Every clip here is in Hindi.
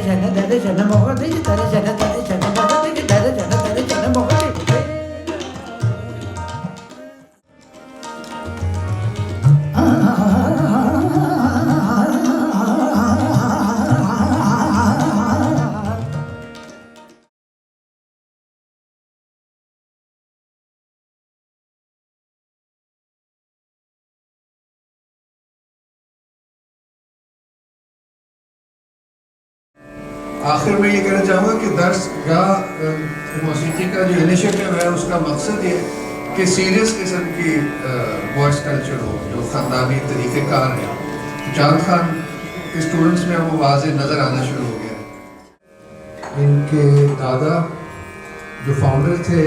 दर्शन दर्शन मोहती दर्शन दर्शन मोहती दर्शन दर्शन मोहती। आखिर में ये कहना चाहूँगा कि दर्स गाह मौसीकी का जो इनिशिएटिव है उसका मकसद ये कि सीरियस किस्म की वॉइस कल्चर हो, जो ख़ानदानी तरीक़ेकार है। जान खान के स्टूडेंट्स में वो वाज़े नज़र आना शुरू हो गया। इनके दादा जो फाउंडर थे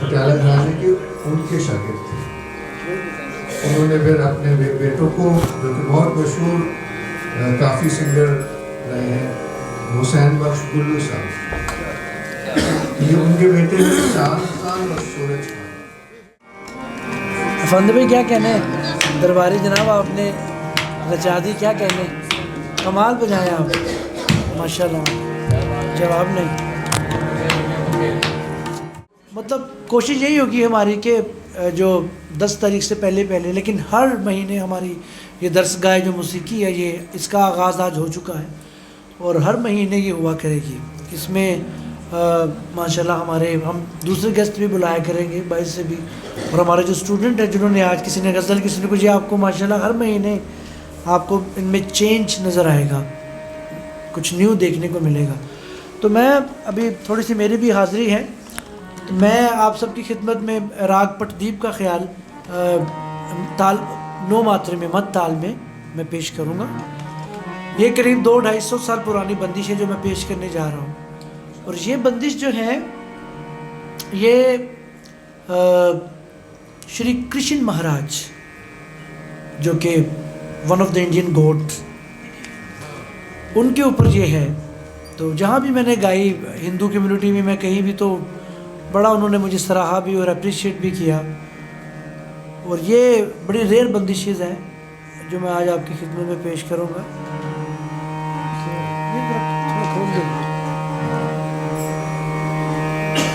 पटियाला घराने के, उनके शागिर्द थे। उन्होंने फिर अपने बेटों को, जो कि बहुत मशहूर काफ़ी सिंगर रहे हैं, हुसैन बख्श गुल्लू साहब, ये उनके बेटे शान खान और सूरज खान। फंद भाई क्या कहने दरबारी जनाब, आपने रचा दी, क्या कहने, कमाल बजाए आप माशाल्लाह, जवाब नहीं। मतलब कोशिश यही होगी हमारी कि जो 10 तारीख से पहले लेकिन हर महीने हमारी ये दरसगाह जो मौसीकी है, ये इसका आगाज़ आज हो चुका है और हर महीने ये हुआ करेगी। इसमें माशाल्लाह हम दूसरे गेस्ट भी बुलाया करेंगे बाहर से भी, और हमारे जो स्टूडेंट हैं जिन्होंने आज, किसी ने गज़ल, किसी ने कुछ, ये आपको माशाल्लाह हर महीने आपको इनमें चेंज नज़र आएगा, कुछ न्यू देखने को मिलेगा। तो मैं अभी थोड़ी सी मेरी भी हाज़िरी है, तो मैं आप सबकी खिदमत में राग पटदीप का ख्याल ताल 9 मात्रे में, मत ताल में मैं पेश करूँगा। ये करीब 200-250 साल पुरानी बंदिश है जो मैं पेश करने जा रहा हूँ। और ये बंदिश जो है ये श्री कृष्ण महाराज, जो कि one of the Indian God, उनके ऊपर ये है। तो जहाँ भी मैंने गाई हिंदू कम्युनिटी में, मैं कहीं भी, तो बड़ा उन्होंने मुझे सराहा भी और अप्रिशिएट भी किया। और ये बड़ी रेयर बंदिशेज़ हैं जो मैं आज आपकी खिदमत में पेश करूँगा।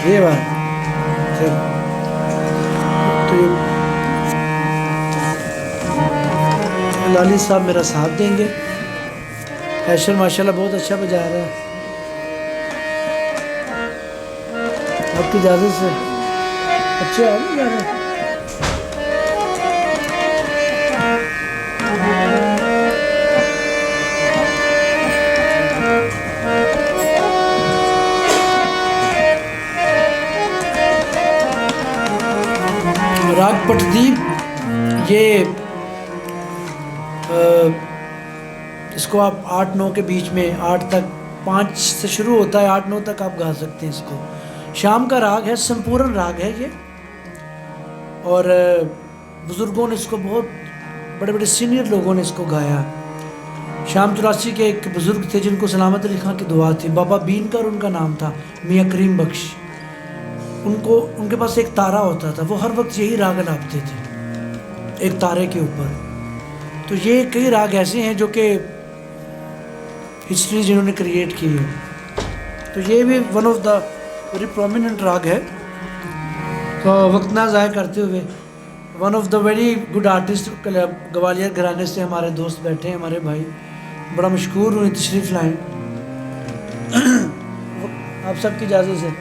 ये बात चल, तो ये लाली साहब मेरा साथ देंगे। ऐशर माशाल्लाह बहुत अच्छा बजा रहा है, आपकी इजाज़त से अच्छे आ नहीं जा रहे। राग पटदीप ये इसको आप 8-9 के बीच में, 8 तक, 5 से शुरू होता है, 8-9 तक आप गा सकते हैं इसको। शाम का राग है, संपूर्ण राग है ये, और बुज़ुर्गों ने इसको, बहुत बड़े बड़े सीनियर लोगों ने इसको गाया। शाम 84 के एक बुज़ुर्ग थे जिनको सलामत अली खां की दुआ थी, बाबा बीनकर उनका नाम था, मियाँ करीम बख्श। उनके पास एक तारा होता था, वो हर वक्त यही राग नापते थे एक तारे के ऊपर। तो ये कई राग ऐसे हैं जो कि हिस्ट्री जिन्होंने क्रिएट की है, तो ये भी one of the very prominent राग है। तो वक्त ना ज़ाया करते हुए, one of the very good artist, Gwalior घराने से हमारे दोस्त बैठे हैं, हमारे भाई, बड़ा मशहूर, उन्हें तशरीफ़ लाएँ आप सबकी इजाज़त से।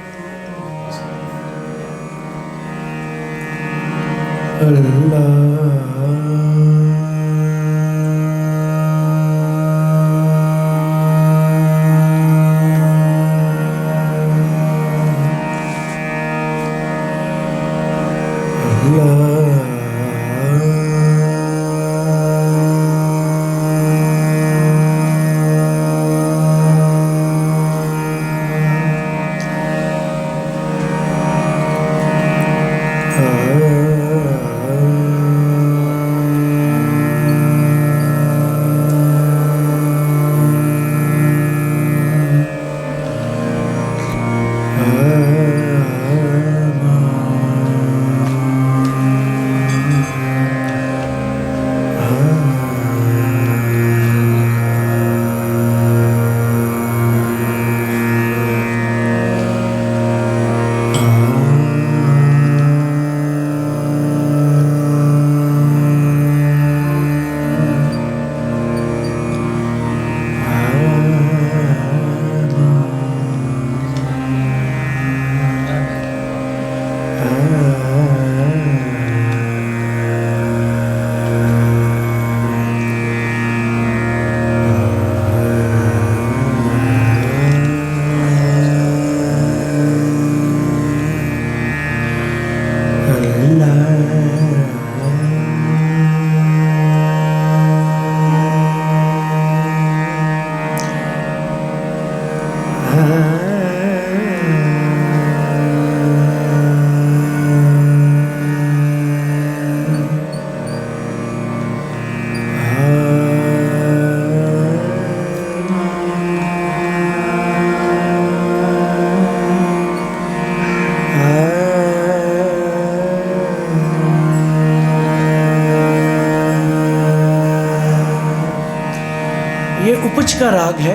ये उपज का राग है,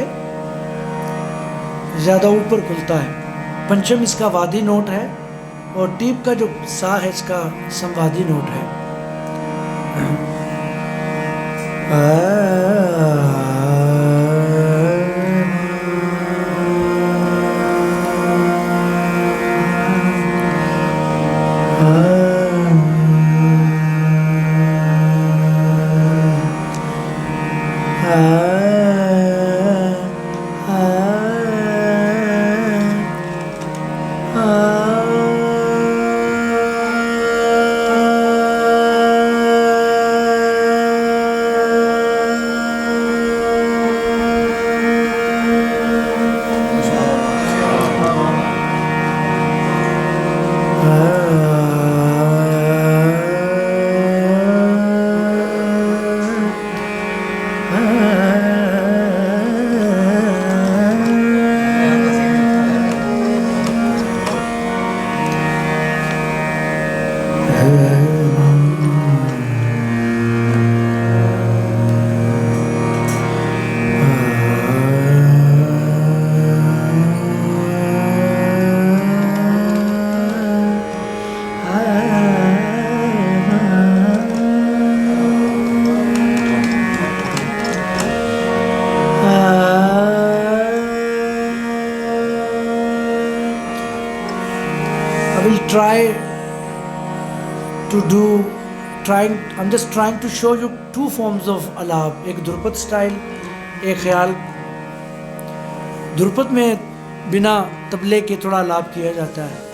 ज़्यादा ऊपर खुलता है। पंचम इसका वादी नोट है और टीप का जो सा है इसका संवादी नोट है। I'm just trying to show you two forms of अलाप, एक ध्रुपद स्टाइल, एक ख्याल। ध्रुपद में बिना तबले के थोड़ा अलाप किया जाता है।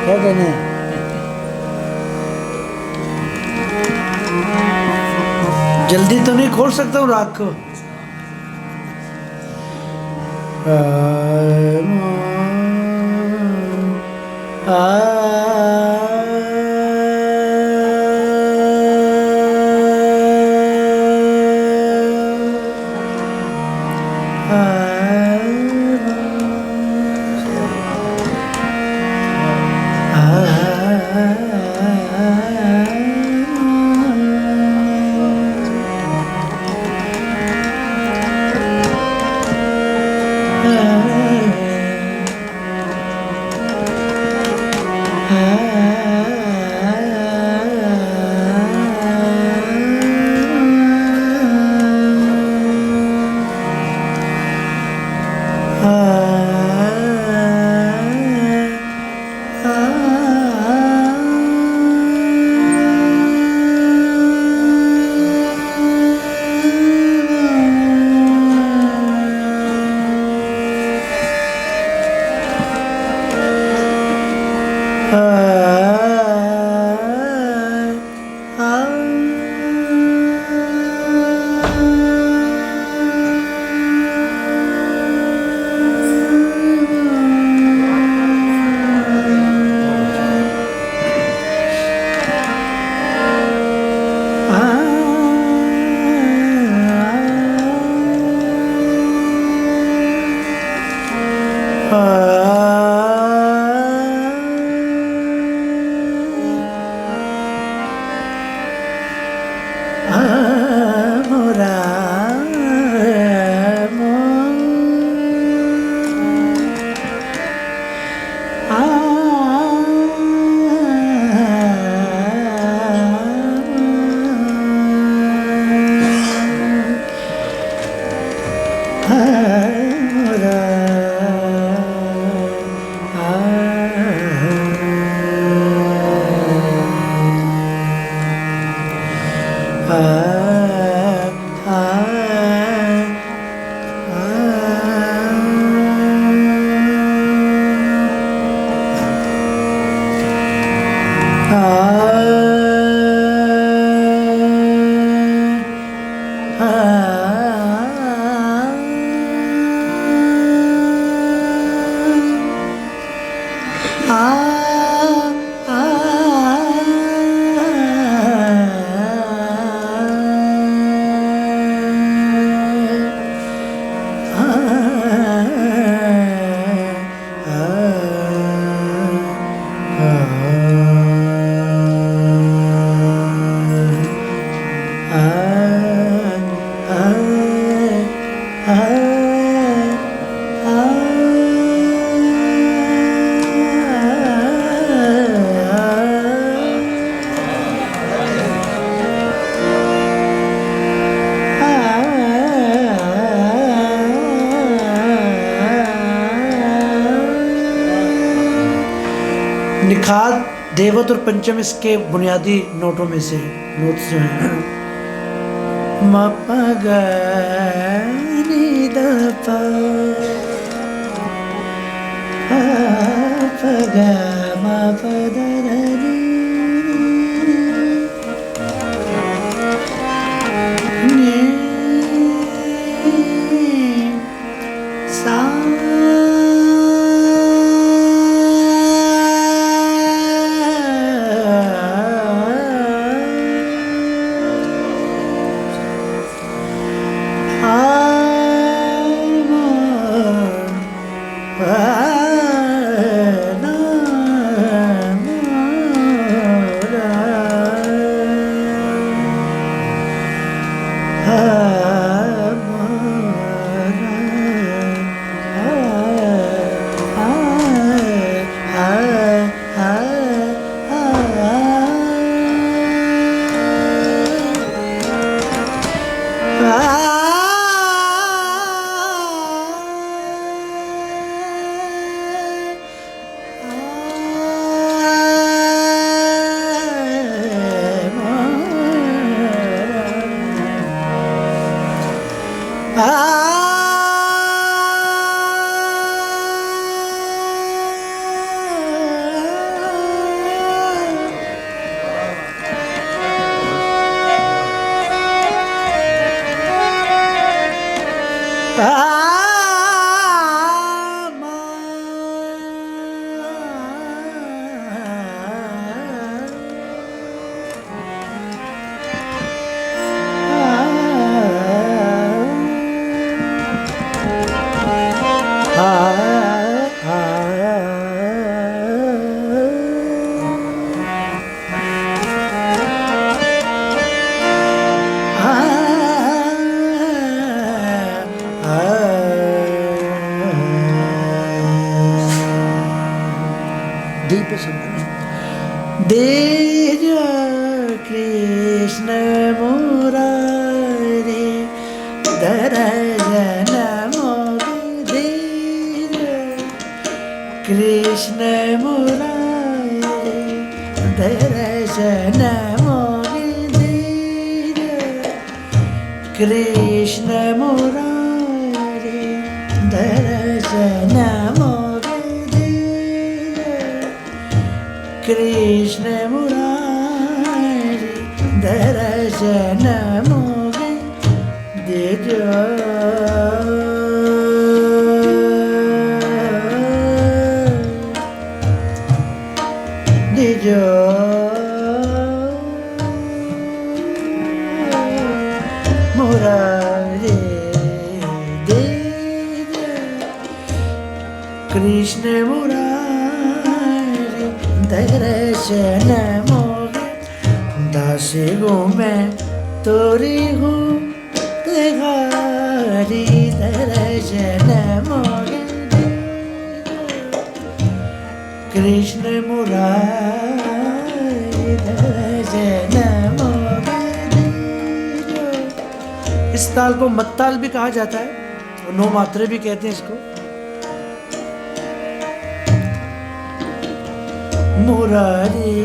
क्या कहना है? जल्दी तो नहीं खोल सकता हूँ रात को। निखात, देवत और पंचम इसके बुनियादी नोटों में से नोट्स जो हैं। म प ग रे द प प ग म प द र रे नी सा Deja Krishna Murari Darajana Mogi Deja Krishna Murari Darajana Mogi Deja Krishna Murari Darajana Mogi Deja Krishna Murari Darajana Mogi Deja Deja Murari Deja Krishna Murari Darajana Mogi दासी हूँ मैं तोरी हूँ तेहारी दर्शन मोगे कृष्ण मुरारी दर्शन मोगे। इस ताल को मत्ताल भी कहा जाता है और नौ मात्रे भी कहते हैं इसको। मुरारी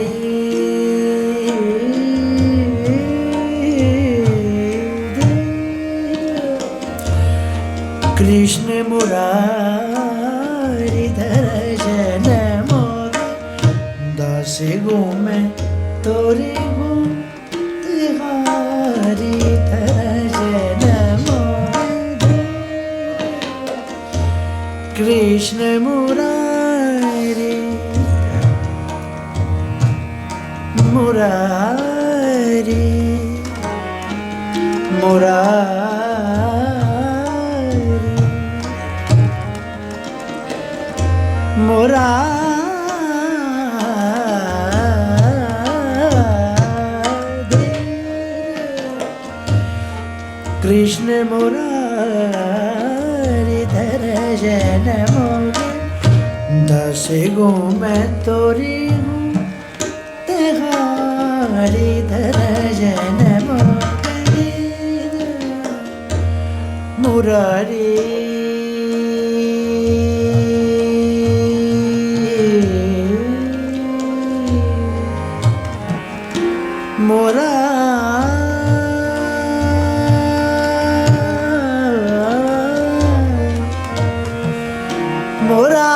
कृष्ण मुरारी दर्शन मोगे दास गो मैं तोरे गो तिहारी दर्शन मोगे कृष्ण मुरारी मुरारी मुरारी मुरारी कृष्ण मुरारी दर्शन मोगे दास गो मैं तोरी हूँ तेहारी दर्शन मोगे मुरारी मोरा मोरा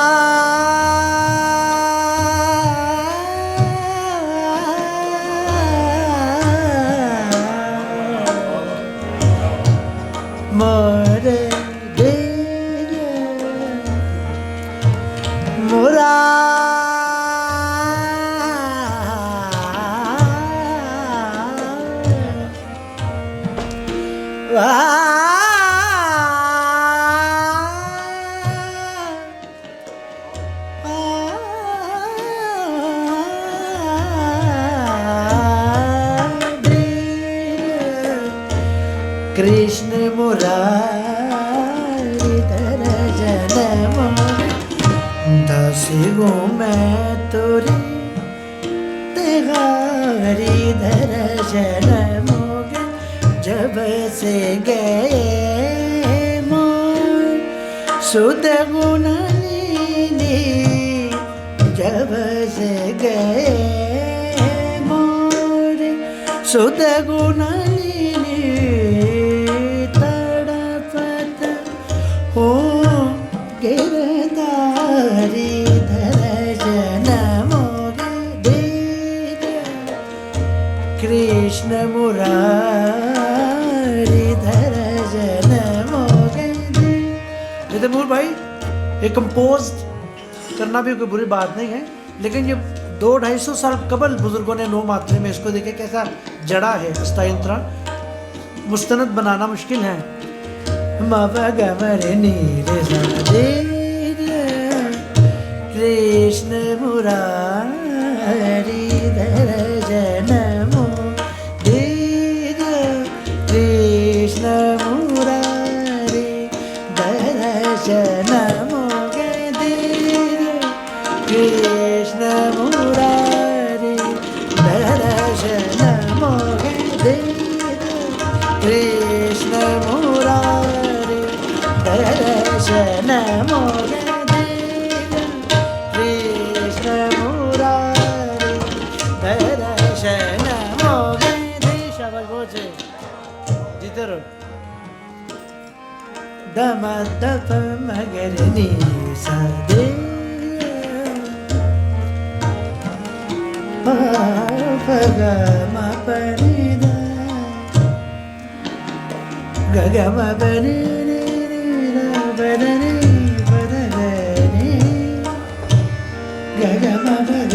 मोरे मोरा कृष्ण मुरारी दर्शन मोगे दास गो मैं तोरी तेहारी दर्शन मोगे जब से गए मोर सुध गुण लीनी जब से गए मोर सुध गुण लीनी तड़पत हो गिरधारी दर्शन मोगे कृष्ण मुरारी दर्शन मोगे। रितमूर भाई ये कंपोज करना भी कोई बुरी बात नहीं है, लेकिन ये 200-250 साल कबल बुजुर्गों ने 9 मात्रे में इसको देखे कैसा जड़ा है हस्तायंत्र, मुस्तनद बनाना मुश्किल है। कृष्ण मुरारी दर्शन मोगे कृष्ण मुरारी दर्शन मोगे कृष्ण मुरारी दर्शन मोगे कृष्ण मुरारी दर्शन मोगे कृष्ण मुरारी दर्शन मोगे। शाबाश बहुत से जीते रहो। दम दप मगर नी सदे पगम परिदा गगम बनी बदनी बदनी गगम बद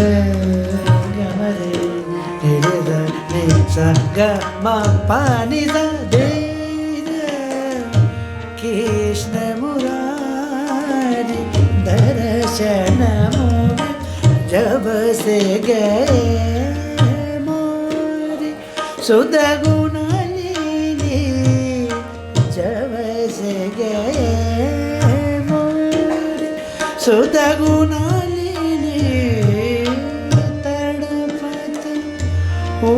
गमरे निरद निसा गम पानी दे कृष्ण मुरारी दर्शन मोगे जब से गए मोरी सुध गुण लीनी जब से गए मोरी सुध गुण लीनी तड़पत हो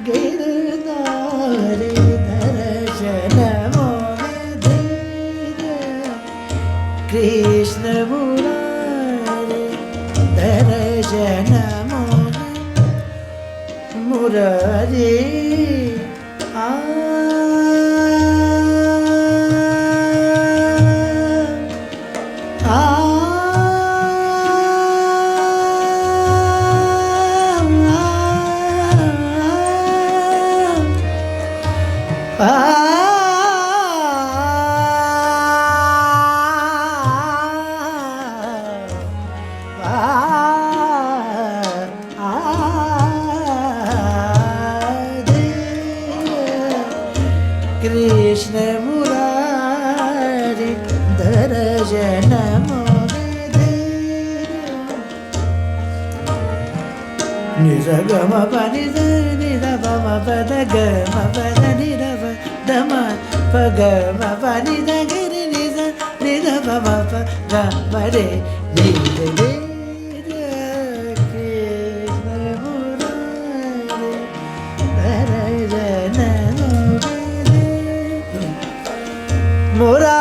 गिरधारी दर्शन मोगे कृष्ण मुरारी दर्शन मोगे मुरारी आ कृष्ण मुरारी दर्शन निज गम पनि निध पम पद गम पद निध दम पग म पनि गिरि निज निध पम प ग म रे निध रे कृष्ण मुरारी दर्शन मोरा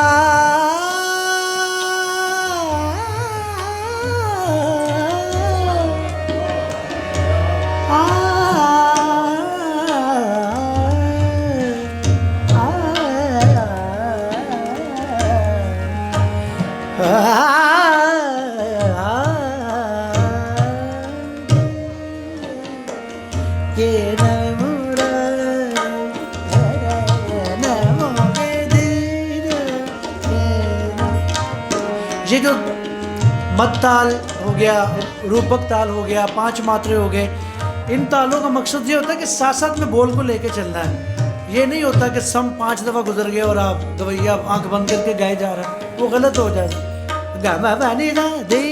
ये जो मत ताल हो गया, रूपक ताल हो गया, पांच मात्रे हो गए, इन तालों का मकसद ये होता है कि साथ साथ में बोल को लेके चलना है। ये नहीं होता कि सम 5 दफ़ा गुजर गया और आप गवैया आंख बंद करके गाए जा रहा है, वो गलत हो जाता। गामा बानी दा दे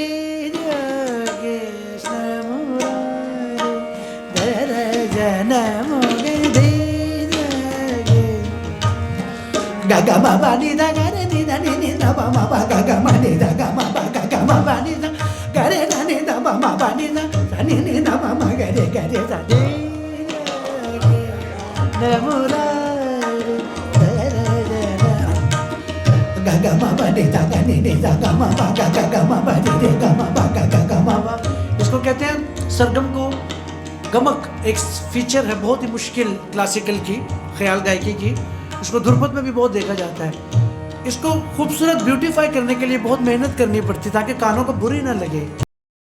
ga ga ma ba ni da ga re ni da ni ni da ba ma ba ga ga ma ni da ga ma ba ga ga ma ba ni da ga re na ni da ba ma ba ni da sa ni ni da ba ma ga re sa de na mu ra ga ga ma ba ni da ga ni da ga ma ba ga ma ba ni de ga ma ba ga ma ba। इसको कहते हैं सरगम को गमक, एक फीचर है बहुत ही मुश्किल क्लासिकल की ख्याल गायकी की। इसको ध्रुपद में भी बहुत देखा जाता है। इसको खूबसूरत ब्यूटीफाई करने के लिए बहुत मेहनत करनी पड़ती ताकि कानों को बुरी ना लगे।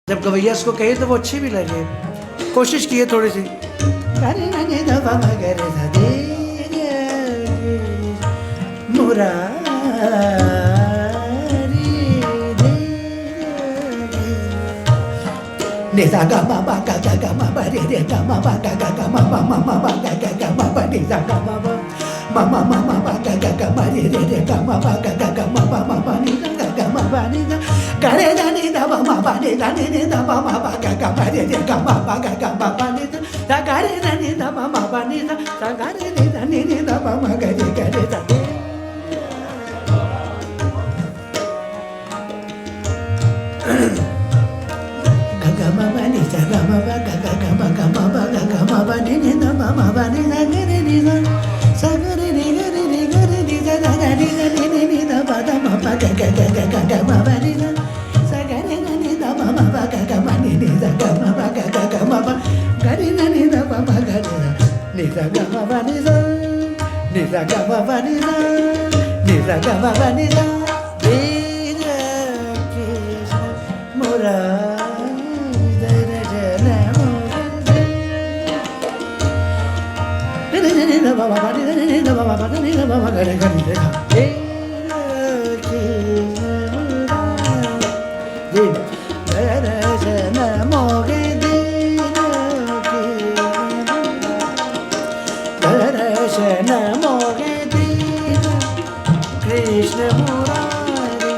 जब गवैया इसको कहे तो वो अच्छी भी लगे। कोशिश की है थोड़ी सी। Nisa gama ba ga ga gama ba re re gama ba ga ga gama ba ma ma ba ga ga gama ba nisa gama ba ma ma ma ma ba ga ga gama re re re gama ba ga ga gama ba ma ma nisa ga gama ba nisa ga re da ni da ba ma ba ni da ni ni da ba ma ba ga gama re re gama ba ga gama ba nisa da ga re da ni da ba ma ba nisa da ga re ni da ni ni da ba ma ga re da gama ba ni sa gama ba ga ga gama gama ba ga gama ba ni ni da ma ma ba ni da ga re ni sa sa ga re ni ga re ni ga re ni sa da ga ni da ni ni ni da ba da ma ba ga ga ga ga ga gama ba ni da sa ga re na ni da ma ma ba ga gama ni ni da gama ba ga ga gama ba ga re na ni da ma ma ga re ni sa gama ba ni sa ni sa gama ba ni sa ni sa gama ba ni sa Vira Krishna Murari Krishna Murari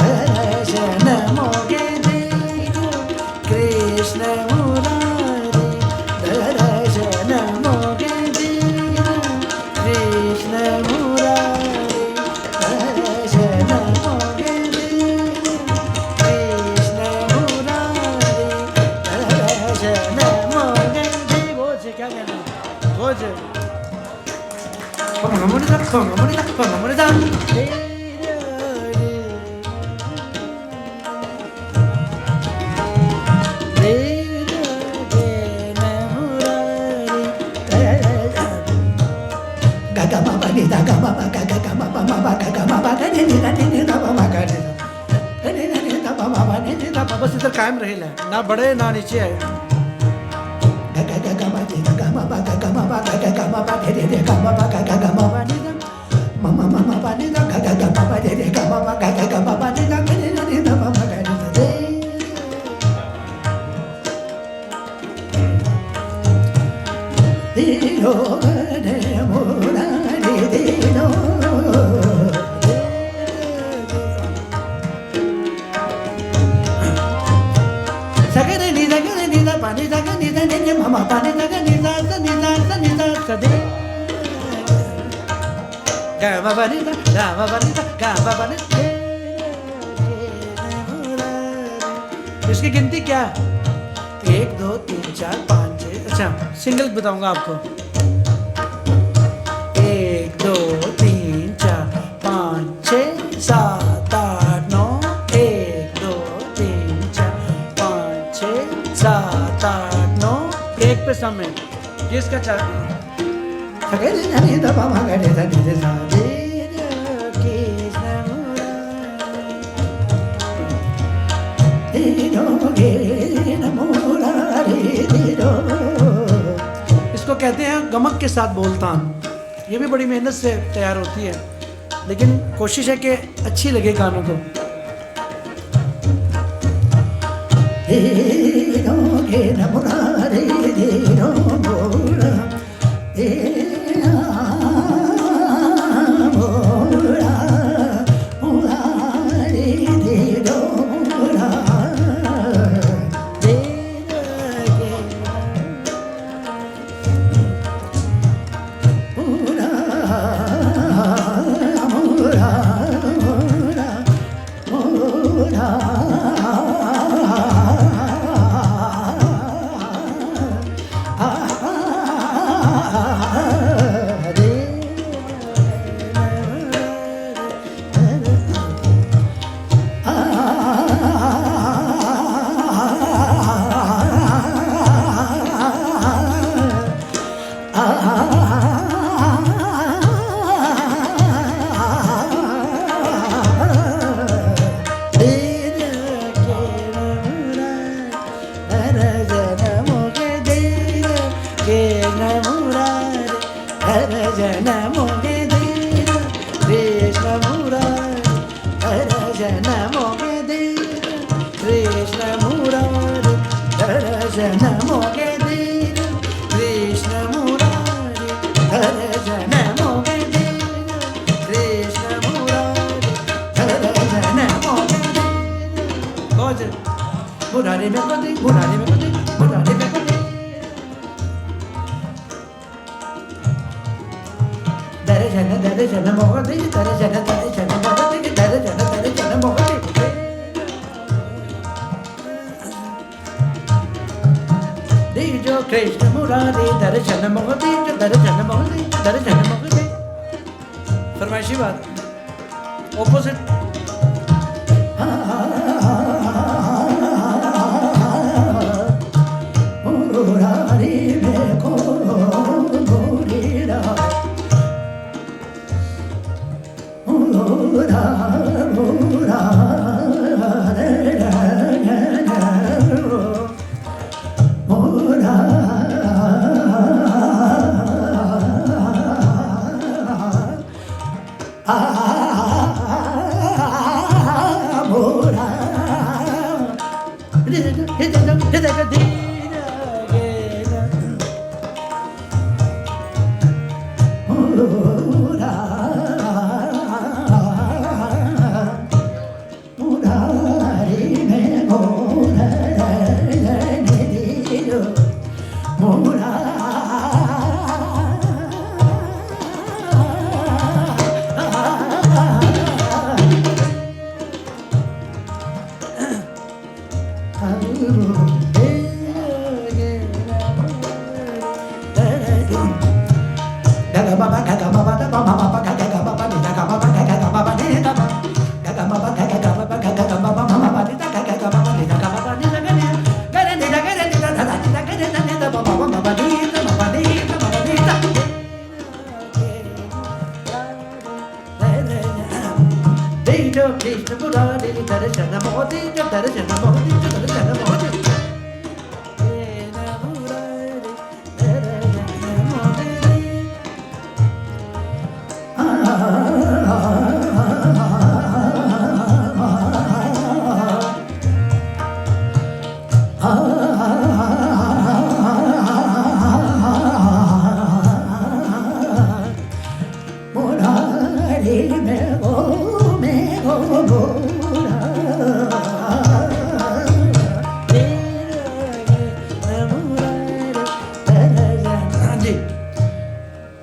Darshan Moge Dino Krishna Murari Darshan Moge Dino Krishna Murari Darshan Moge Dino Krishna Murari Darshan Moge Dino बोझ क्या कहना बोझ बस इधर कायम रहेला ना बढ़े ना नीचे आए ga ga ga ga ma ga ga ma ba ga ga ma ba ga ga ma ba re re ga ma ba ga ga ma ba gamma Banita gamma Banita gamma Banita. इसकी गिनती क्या है? 1 2 3 4 5 6। अच्छा सिंगल बताऊंगा आपको। 1 2 3 4 5 6 7 8 9। 1 2 3 4 5 6 7 8 9। एक पे सम है। ये इसका चार इसको कहते हैं गमक के साथ बोलतान। ये भी बड़ी मेहनत से तैयार होती है, लेकिन कोशिश है कि अच्छी लगे कानों को। मुरारी में को दे, मुरारी में को दे, मुरारी में को दे। दर्शन मोहदी, दर्शन मोहदी, दर्शन मोहदी। दीजो कृष्ण मुरारी, दर्शन मोहदी, दर्शन मोहदी, दर्शन मोहदी। फरमाइशी बात ऑपोजिट।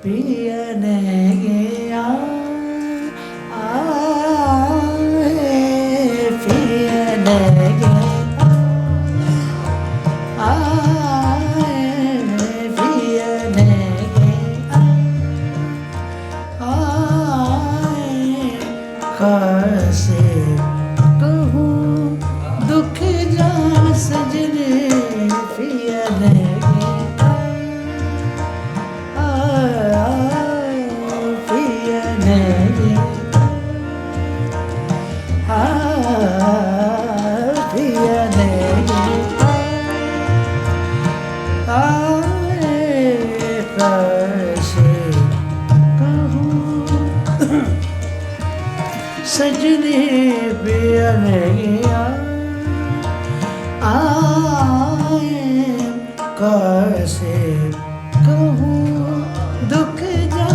पियने गया सजनी पिया नहीं आए, कैसे कहूँ दुख जा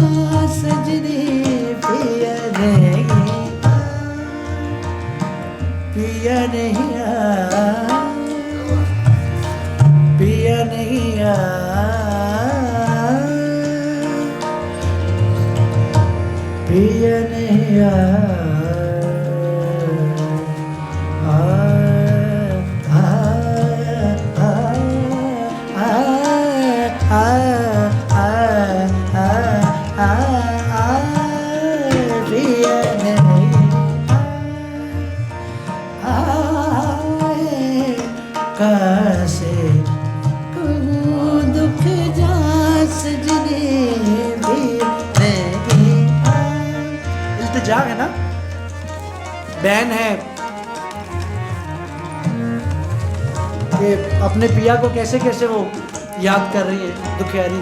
सजनी पिया नहीं पिया नहीं पिया नहीं पिया नहीं कैसे कहूँ दुख जा सजने भी नहीं। इल्तिजा है ना, बहन है कि अपने पिया को कैसे कैसे वो याद कर रही है दुखियारी।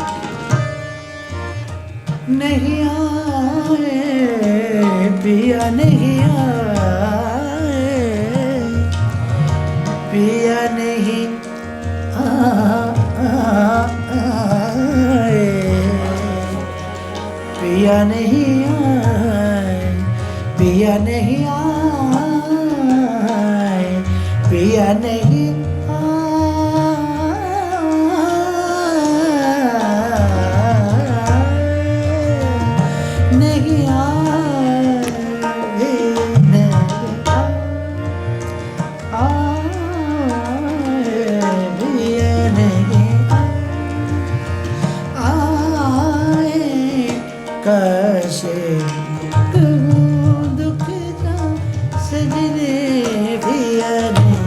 नहीं आए पिया नहीं आए, पिया नहीं आए, पिया नहीं आए, पिया नहीं आए, पिया नहीं नहीं कैसे कहूँ दुख जा सजने पिया नहीं।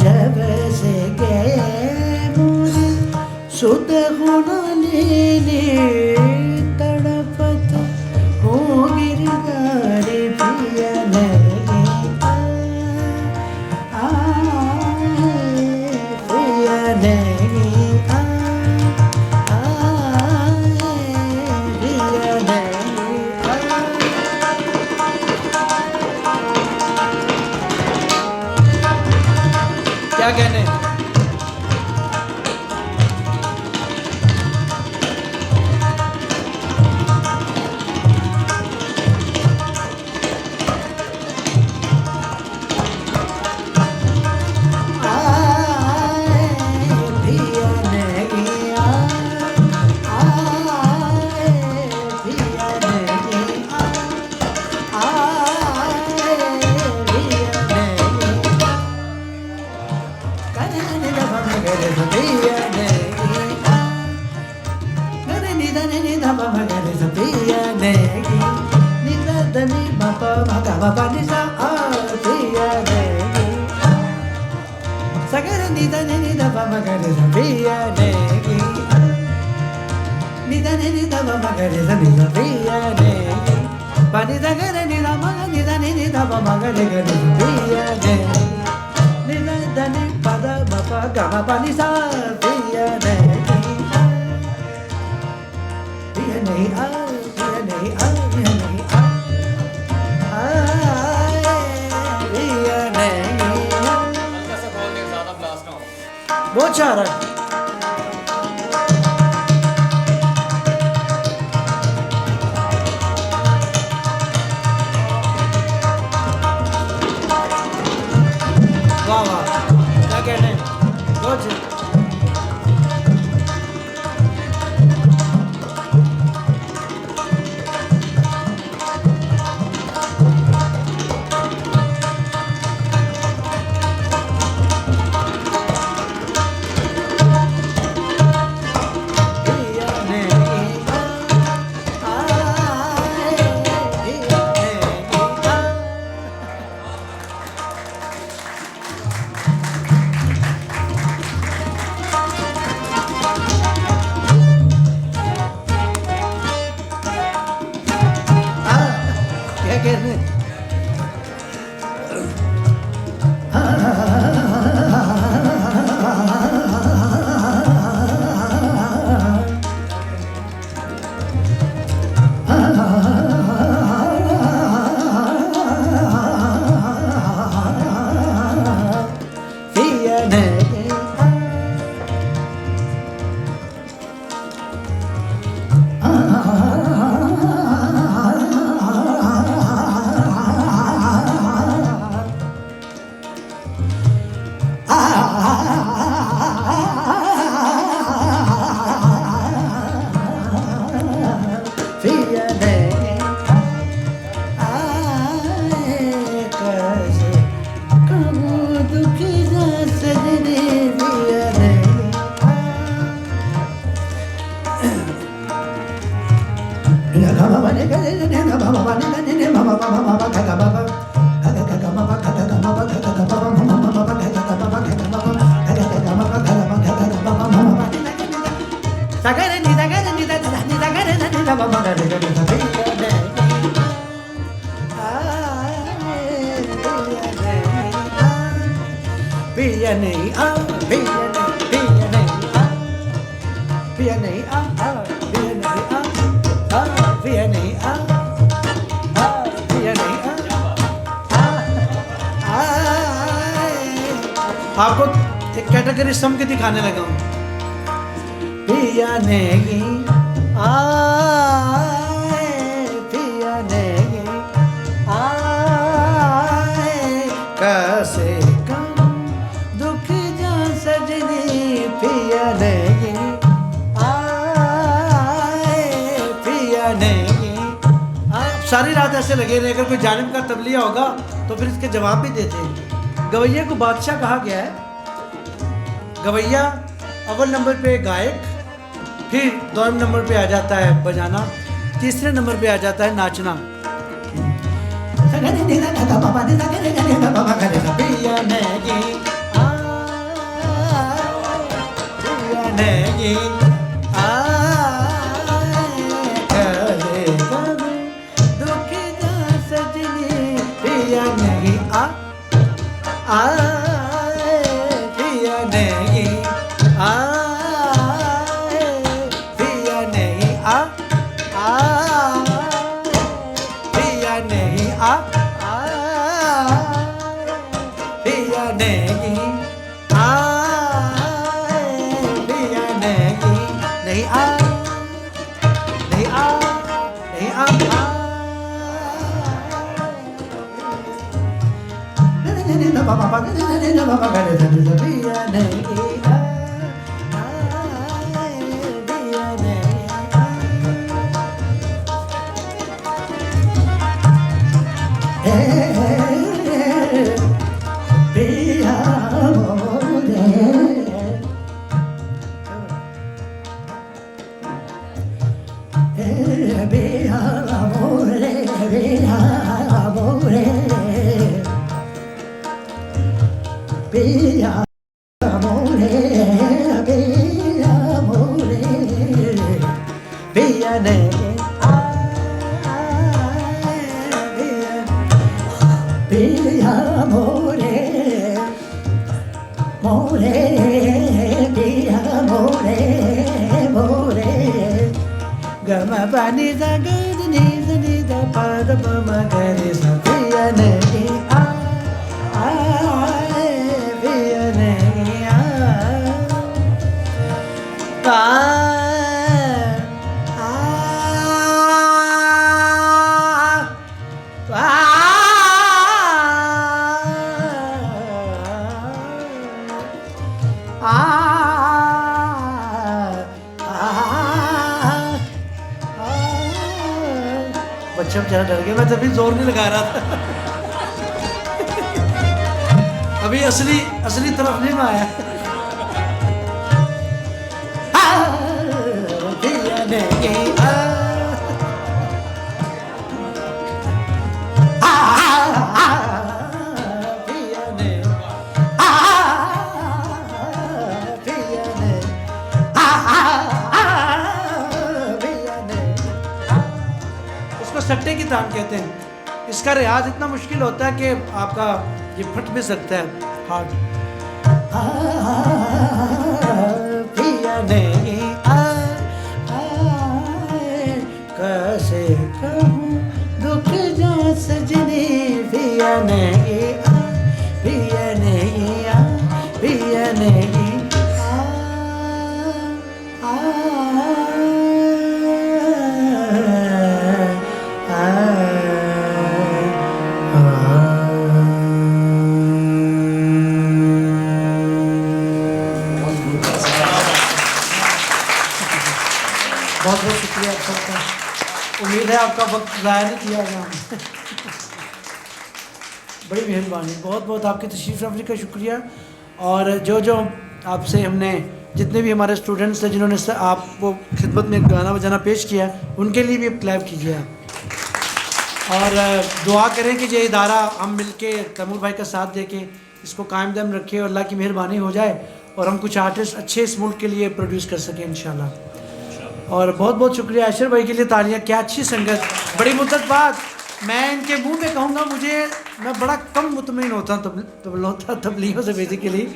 जब से गए मुझे सुध होना लेने, तड़पत हो गिरधारे पिया नहीं आए, पिया नहीं क्या कहने। बहुत चाह रहा है। वाह वाह, क्या कहने, बहुत पिया नहीं आ, पिया नहीं आ, पिया नहीं आ, पिया नहीं आ, पिया नहीं आ। आपको एक कैटेगरी सम के दिखाने लगा हूँ। पिया नहीं आए, पिया नहीं आए, कैसे पिया नहीं आए, पिया नहीं। आप सारी रात ऐसे लगे रहे, अगर कोई जानिब का तबलिया होगा तो फिर इसके जवाब भी देते हैं। गवैया को बादशाह कहा गया है। गवैया अव्वल नंबर पे गायक, फिर दोनों नंबर पे आ जाता है बजाना, तीसरे नंबर पे आ जाता है नाचना। पिया नहीं नहीं आए, दुख जा सजनी, पिया नहीं आए, पिया नहीं आए, पिया नहीं आए, पिया नहीं आए, पिया नहीं नहीं आ, नहीं आ, नहीं आ, Bani da good ni da pa da pa ma ga re sa piya nahi aaye, piya nahi बच्चे बेचारा डर गया, मैं तभी जोर नहीं लगा रहा था। अभी असली तरफ नहीं मैं आया। सट्टे की तान कहते हैं। इसका रियाज इतना मुश्किल होता है कि आपका ये फट भी सकता है हार्ट। पिया नहीं आए, कैसे कहूँ दुख जा सजनी, पिया नहीं पिया नहीं पिया नहीं बहुत बहुत शुक्रिया आप सबका। उम्मीद है आपका वक्त ज़ाया नहीं किया होगा। बड़ी मेहरबानी, बहुत बहुत आपकी तशरीफ़ रखने का शुक्रिया। और जो आपसे हमने जितने भी हमारे स्टूडेंट्स हैं जिन्होंने आपको खिदमत में गाना बजाना पेश किया, उनके लिए भी क्लैप कीजिए आप। और दुआ करें कि ये इदारा हम मिलके तैमूर भाई का साथ दे के इसको कायम दम रखें और अल्लाह की मेहरबानी हो जाए और हम कुछ आर्टिस्ट अच्छे इस मुल्क के लिए प्रोड्यूस कर सकें इंशाल्लाह। और बहुत बहुत शुक्रिया ऐशर भाई के लिए तालियां, क्या अच्छी संगत, बड़ी मुद्दत बाद मैं इनके मुंह पे कहूँगा, मैं बड़ा कम मुतमिन होता तबलीगों से बेसिकली,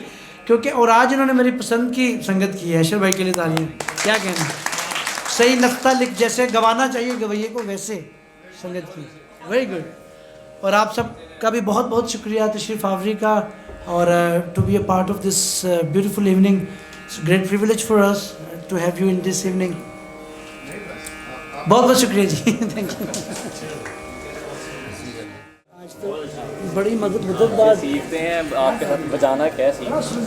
क्योंकि और आज इन्होंने मेरी पसंद की संगत की है। ऐशर भाई के लिए तालियां, क्या कहना, सही नक्ता लिख जैसे गवाना चाहिए गवैये को वैसे संगत की, वेरी गुड। और आप सब का भी बहुत बहुत शुक्रिया तशरीफ़ आवरी का, और to be a part of this beautiful evening, it's great privilege for us to have you in this evening. बहुत बहुत शुक्रिया जी, थैंक यू। आज तो बड़ी मुद्दत बाद सीखते हैं आपके साथ बजाना, क्या सीखते हैं? सुन